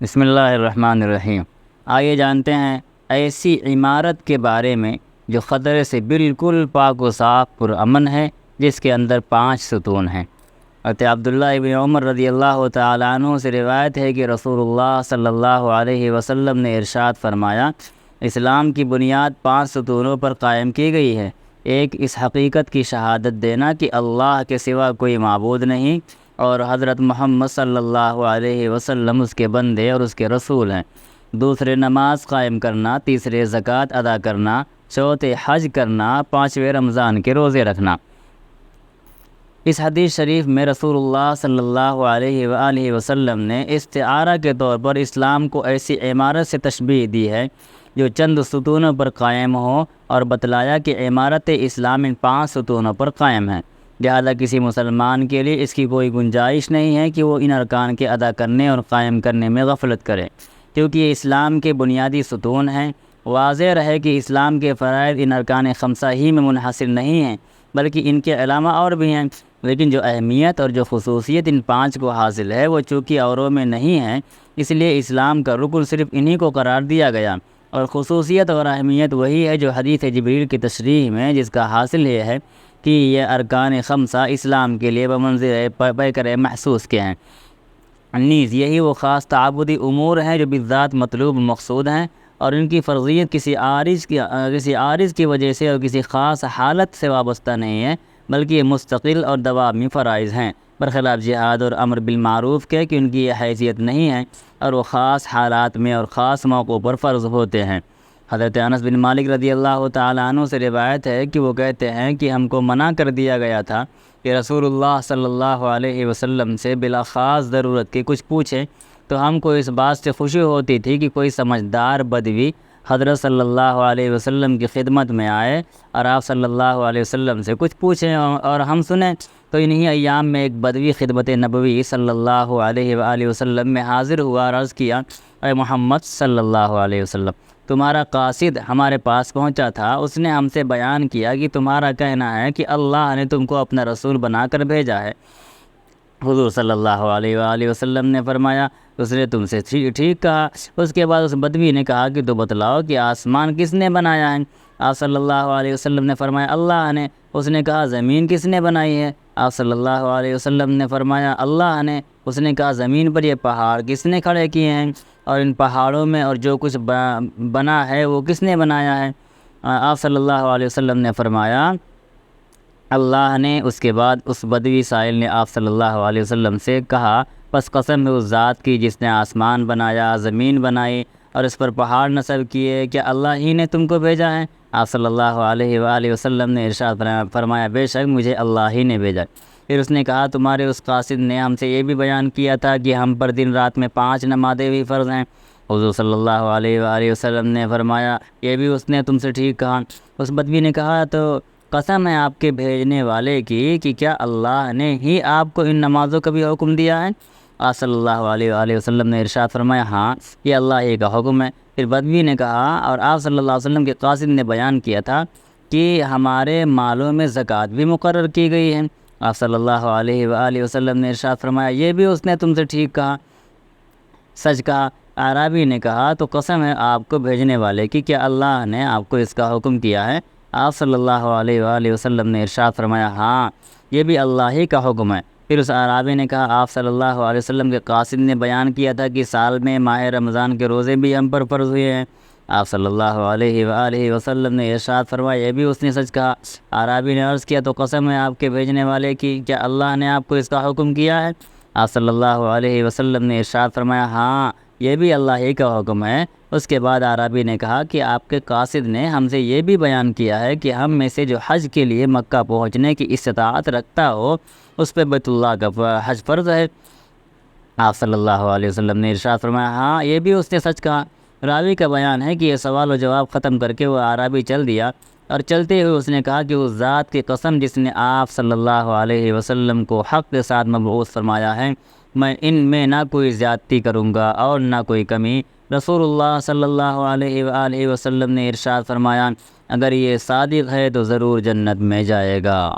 بسم اللہ الرحمن الرحیم۔ آئیے جانتے ہیں ایسی عمارت کے بارے میں جو خطرے سے بالکل پاک و صاف پرامن ہے، جس کے اندر 5 ستون ہیں۔ حضرت عبداللہ ابن عمر رضی اللہ تعالیٰ عنہ سے روایت ہے کہ رسول اللہ صلی اللہ علیہ وسلم نے ارشاد فرمایا، اسلام کی بنیاد 5 ستونوں پر قائم کی گئی ہے۔ ایک، اس حقیقت کی شہادت دینا کہ اللہ کے سوا کوئی معبود نہیں اور حضرت محمد صلی اللہ علیہ وسلم اس کے بندے اور اس کے رسول ہیں۔ دوسرے، نماز قائم کرنا۔ تیسرے، زکوٰۃ ادا کرنا۔ چوتھے، حج کرنا۔ پانچویں، رمضان کے روزے رکھنا۔ اس حدیث شریف میں رسول اللہ صلی اللہ علیہ وآلہ وسلم نے استعارہ کے طور پر اسلام کو ایسی عمارت سے تشبیہ دی ہے جو چند ستونوں پر قائم ہو، اور بتلایا کہ عمارت اسلام ان 5 ستونوں پر قائم ہے۔ لہذا کسی مسلمان کے لیے اس کی کوئی گنجائش نہیں ہے کہ وہ ان ارکان کے ادا کرنے اور قائم کرنے میں غفلت کرے، کیونکہ یہ اسلام کے بنیادی ستون ہیں۔ واضح رہے کہ اسلام کے فرائض ان ارکان خمسہ ہی میں منحصر نہیں ہیں، بلکہ ان کے علاوہ اور بھی ہیں، لیکن جو اہمیت اور جو خصوصیت ان 5 کو حاصل ہے وہ چونکہ اوروں میں نہیں ہے، اس لیے اسلام کا رکن صرف انہی کو قرار دیا گیا، اور خصوصیت اور اہمیت وہی ہے جو حدیث جبریل کی تشریح میں جس کا حاصل یہ ہے کہ یہ ارکان خمسہ اسلام کے لیے بمنزلہ پیکر محسوس کے ہیں۔ نیز یہی وہ خاص تعبدی امور ہیں جو بالذات مطلوب مقصود ہیں، اور ان کی فرضیت کسی عارض کی وجہ سے اور کسی خاص حالت سے وابستہ نہیں ہے، بلکہ یہ مستقل اور دوامی فرائض ہیں، برخلاف جہاد اور امر بالمعروف کے کہ ان کی یہ حیثیت نہیں ہے اور وہ خاص حالات میں اور خاص موقعوں پر فرض ہوتے ہیں۔ حضرت انس بن مالک رضی اللہ تعالیٰ عنہ سے روایت ہے کہ وہ کہتے ہیں کہ ہم کو منع کر دیا گیا تھا کہ رسول اللہ صلی اللہ علیہ وسلم سے بلا خاص ضرورت کے کچھ پوچھیں، تو ہم کو اس بات سے خوشی ہوتی تھی کہ کوئی سمجھدار بدوی حضرت صلی اللہ علیہ وسلم کی خدمت میں آئے اور آپ صلی اللہ علیہ وسلم سے کچھ پوچھیں اور ہم سنیں۔ تو انہی ایام میں ایک بدوی خدمت نبوی صلی اللہ علیہ وآلہ وسلم میں حاضر ہوا اور عرض کیا، اے محمد صلی اللہ علیہ وسلم، تمہارا قاصد ہمارے پاس پہنچا تھا، اس نے ہم سے بیان کیا کہ تمہارا کہنا ہے کہ اللہ نے تم کو اپنا رسول بنا کر بھیجا ہے۔ حضور صلی اللہ علیہ وآلہ وسلم نے فرمایا، اس نے تم سے ٹھیک کہا۔ اس کے بعد اس بدوی نے کہا کہ تو بتلاؤ کہ آسمان کس نے بنایا ہے؟ آپ صلی اللہ علیہ وسلم نے فرمایا، اللہ نے۔ اس نے کہا، زمین کس نے بنائی ہے؟ آپ صلی اللہ علیہ وسلم نے فرمایا، اللہ نے۔ اس نے کہا، زمین پر یہ پہاڑ کس نے کھڑے کیے ہیں؟ اور ان پہاڑوں میں اور جو کچھ بنا ہے وہ کس نے بنایا ہے؟ آپ صلی اللہ علیہ وسلم نے فرمایا، اللہ نے۔ اس کے بعد اس بدوی سائل نے آپ صلی اللہ علیہ وسلم سے کہا، پس قسم ہے اس ذات کی جس نے آسمان بنایا، زمین بنائی اور اس پر پہاڑ نصب کیے، کیا اللہ ہی نے تم کو بھیجا ہے؟ آپ صلی اللہ علیہ وآلہ وسلم نے ارشاد فرمایا، بے شک مجھے اللہ ہی نے بھیجا۔ پھر اس نے کہا، تمہارے اس قاصد نے ہم سے یہ بھی بیان کیا تھا کہ ہم پر دن رات میں 5 نمازیں بھی فرض ہیں۔ حضور صلی اللہ علیہ وآلہ وسلم نے فرمایا، یہ بھی اس نے تم سے ٹھیک کہا۔ اس بدوی نے کہا، تو قسم ہے آپ کے بھیجنے والے کی کہ کیا اللہ نے ہی آپ کو ان نمازوں کا بھی حکم دیا ہے؟ آپ صلی اللہ علیہ وآلہ وسلم نے ارشاد فرمایا، ہاں، یہ اللہ ہی کا حکم ہے۔ پھر بدوی نے کہا، اور آپ صلی اللہ علیہ وسلم کے قاصد نے بیان کیا تھا کہ ہمارے مالوں میں زکوٰۃ بھی مقرر کی گئی ہے۔ آپ صلی اللہ علیہ وآلہ وسلم نے ارشاد فرمایا، یہ بھی اس نے تم سے ٹھیک کہا، سچ کہا۔ اعرابی نے کہا، تو قسم ہے آپ کو بھیجنے والے کی، کیا اللہ نے آپ کو اس کا حکم کیا ہے؟ آپ صلی اللہ علیہ وآلہ وسلم نے ارشاد فرمایا، ہاں، یہ بھی اللہ ہی کا حکم ہے۔ پھر اس اعرابی نے کہا، آپ صلی اللہ علیہ وسلم کے قاصد نے بیان کیا تھا کہ سال میں ماہ رمضان کے روزے بھی ہم پر فرض ہوئے ہیں۔ آپ صلی اللہ علیہ وآلہ وسلم نے ارشاد فرمایا، یہ بھی اس نے سچ کہا۔ اعرابی نے عرض کیا، تو قسم ہے آپ کے بھیجنے والے کی، کیا اللہ نے آپ کو اس کا حکم کیا ہے؟ آپ صلی اللہ علیہ وسلم نے ارشاد فرمایا، ہاں، یہ بھی اللہ ہی کا حکم ہے۔ اس کے بعد اعرابی نے کہا کہ آپ کے قاصد نے ہم سے یہ بھی بیان کیا ہے کہ ہم میں سے جو حج کے لیے مکہ پہنچنے کی استطاعت رکھتا ہو، اس پہ بیت اللہ کا حج فرض ہے۔ آپ صلی اللہ علیہ وسلم نے ارشاد فرمایا، ہاں، یہ بھی اس نے سچ کہا۔ راوی کا بیان ہے کہ یہ سوال و جواب ختم کر کے وہ اعرابی چل دیا، اور چلتے ہوئے اس نے کہا کہ اس ذات کی قسم جس نے آپ صلی اللہ علیہ وسلم کو حق کے ساتھ مبعوث فرمایا ہے، میں ان میں نہ کوئی زیادتی کروں گا اور نہ کوئی کمی۔ رسول اللہ صلی اللہ علیہ وآلہ وسلم نے ارشاد فرمایا، اگر یہ صادق ہے تو ضرور جنت میں جائے گا۔